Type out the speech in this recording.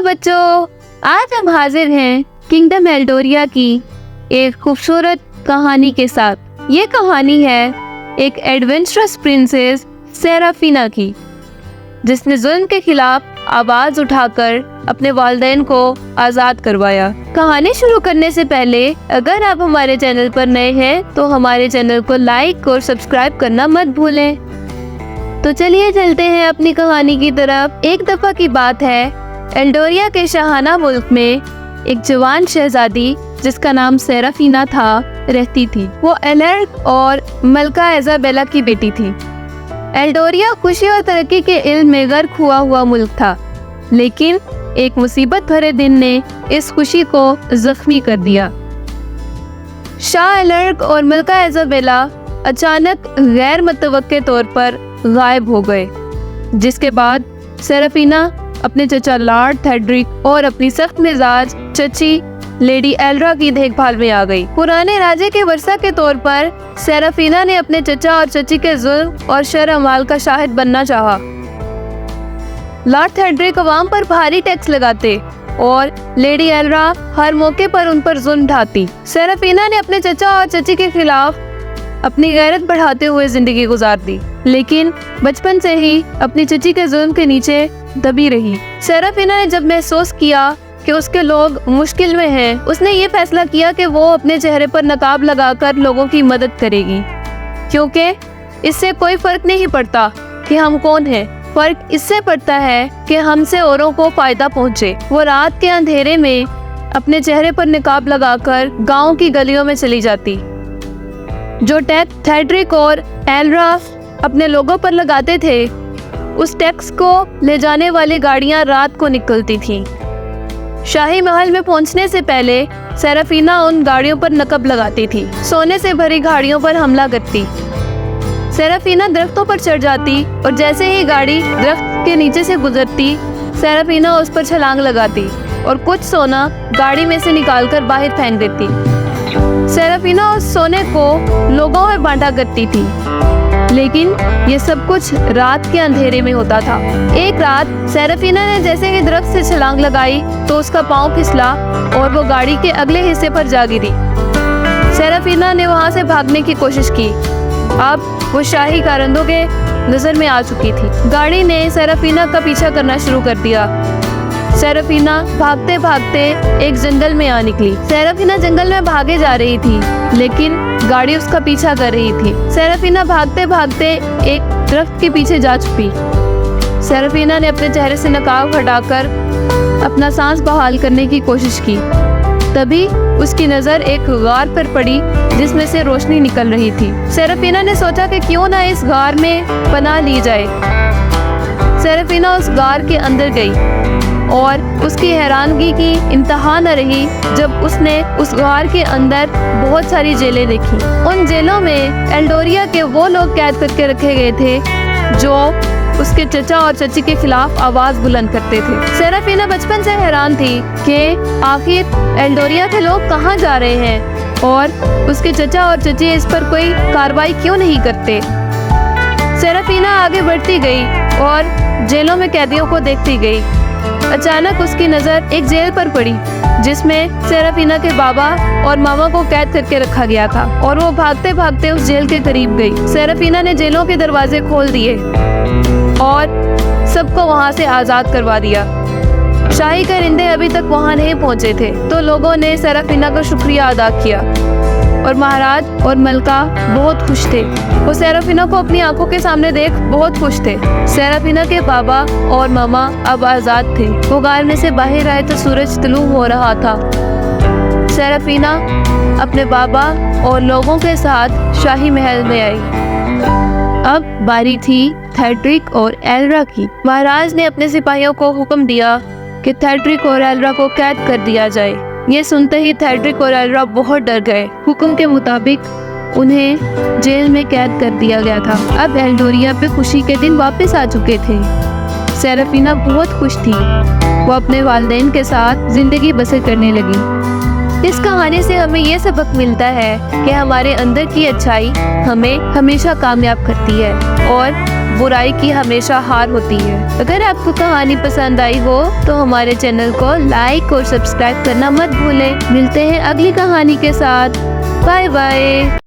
बच्चों, आज हम हाजिर हैं किंगडम एल्डोरिया की एक खूबसूरत कहानी के साथ। ये कहानी है एक एडवेंचरस प्रिंसेस सेराफिना की, जिसने जुल्म के खिलाफ आवाज उठाकर अपने वालिदैन को आजाद करवाया। कहानी शुरू करने से पहले अगर आप हमारे चैनल पर नए हैं तो हमारे चैनल को लाइक और सब्सक्राइब करना मत भूलें। तो चलिए चलते हैं अपनी कहानी की तरफ। एक दफा की बात है, एल्डोरिया के शाहाना मुल्क में एक जवान शहजादी जिसका नाम सेराफिना था रहती थी। वो एलर्क और मलका इजाबेला की बेटी थी। एल्डोरिया खुशी और तरक्की के इल्म में गर्क हुआ मुल्क था, लेकिन एक मुसीबत भरे दिन ने इस खुशी को जख्मी कर दिया। शाह एलर्क और मलका इजाबेला अचानक गैर मुतवक्के तौर पर गायब हो गए, जिसके बाद सेराफिना अपने चचा लॉर्ड थेड्रिक और अपनी सख्त मिजाज चची लेडी एल्ड्रा की देखभाल में आ गई। पुराने राजे के वर्षा के तौर पर सेराफिना ने अपने चचा और चची के जुल्म और शर अमाल का शाहिद बनना चाहा। लॉर्ड थेड्रिक अवाम पर भारी टैक्स लगाते और लेडी एल्ड्रा हर मौके पर उन पर जुल्म ढाती। सेराफिना ने अपने चचा और चची के खिलाफ अपनी गैरत बढ़ाते हुए जिंदगी गुजार दी, लेकिन बचपन से ही अपनी चची के जुल्म के नीचे दबी रही। सेराफिना ने जब महसूस किया कि उसके लोग मुश्किल में हैं, उसने ये फैसला किया कि वो अपने चेहरे पर नकाब लगाकर लोगों की मदद करेगी, क्योंकि इससे कोई फर्क नहीं पड़ता कि हम कौन हैं। फर्क इससे पड़ता है कि हमसे औरों को फायदा पहुंचे। वो रात के अंधेरे में अपने चेहरे पर नकाब लगाकर गाँव की गलियों में चली जाती। जो टैक्स थेड्रिक और एल्ड्रा अपने लोगों पर लगाते थे, उस टैक्स को ले जाने वाली गाड़ियां रात को निकलती थीं। शाही महल में पहुंचने से पहले सेराफिना उन गाड़ियों पर नकब लगाती थी, सोने से भरी गाड़ियों पर हमला करती। सेराफिना दरख्तों पर चढ़ जाती और जैसे ही गाड़ी दरख्त के नीचे से गुजरती, सेराफिना उस पर छलांग लगाती और कुछ सोना गाड़ी में से निकालकर बाहर फेंक देती। सेराफिना उस सोने को लोगों में बांटा करती थी, लेकिन ये सब कुछ रात के अंधेरे में होता था। एक रात सेराफिना ने जैसे ही दरख्त से छलांग लगाई तो उसका पांव फिसला और वो गाड़ी के अगले हिस्से पर जा गिरी। सेराफिना ने वहां से भागने की कोशिश की। अब वो शाही कारंदों के नजर में आ चुकी थी। गाड़ी ने सेराफिना का पीछा करना शुरू कर दिया। सेराफिना भागते भागते एक जंगल में आ निकली। सेराफिना जंगल में भागे जा रही थी, लेकिन गाड़ी उसका पीछा कर रही थी। सेराफिना भागते भागते एक दरख्त के पीछे जा छुपी। सेराफिना ने अपने चेहरे से नकाब हटाकर अपना सांस बहाल करने की कोशिश की। तभी उसकी नजर एक गार पर पड़ी जिसमें से रोशनी निकल रही थी। सेराफिना ने सोचा कि क्यों ना इस गार में पनाह ली जाए। सेराफिना उस गार के अंदर गई और उसकी हैरानगी की इंतहा न रही जब उसने उस गार के अंदर बहुत सारी जेलें देखी। उन जेलों में एल्डोरिया के वो लोग कैद करके रखे गए थे जो उसके चचा और चची के खिलाफ आवाज बुलंद करते थे। सेराफिना बचपन से हैरान थी कि आखिर एल्डोरिया के लोग कहाँ जा रहे हैं और उसके चचा और चची इस पर कोई कार्रवाई क्यों नहीं करते। सेराफिना आगे बढ़ती गई और जेलों में कैदियों को देखती गई। अचानक उसकी नजर एक जेल पर पड़ी जिसमें सेराफिना के बाबा और मामा को कैद करके रखा गया था, और वो भागते भागते उस जेल के करीब गई। सेराफिना ने जेलों के दरवाजे खोल दिए और सबको वहां से आजाद करवा दिया। शाही कारिंदे अभी तक वहां नहीं पहुंचे थे, तो लोगों ने सेराफिना का शुक्रिया अदा किया और महाराज और मलका बहुत खुश थे। वो सेराफिना को अपनी आंखों के सामने देख बहुत खुश थे। सेराफिना के बाबा और मामा अब आजाद थे। वो गार में से बाहर आए तो सूरज तुलू हो रहा था। सेराफिना अपने बाबा और लोगों के साथ शाही महल में आई। अब बारी थी थेड्रिक और एल्ड्रा की। महाराज ने अपने सिपाहियों को हुक्म दिया कि थेड्रिक और एल्ड्रा को कैद कर दिया जाए। ये सुनते ही थेड्रिक और एल्ड्रा बहुत डर गए। हुक्म के मुताबिक उन्हें जेल में कैद कर दिया गया था। अब एल्डोरिया पे खुशी के दिन वापस आ चुके थे। सेराफिना बहुत खुश थी। वो अपने वालिदैन के साथ जिंदगी बसर करने लगी। इस कहानी से हमें ये सबक मिलता है कि हमारे अंदर की अच्छाई हमें हमेशा कामयाब करती है और बुराई की हमेशा हार होती है। अगर आपको कहानी पसंद आई हो तो हमारे चैनल को लाइक और सब्सक्राइब करना मत भूलें। मिलते हैं अगली कहानी के साथ। Bye bye.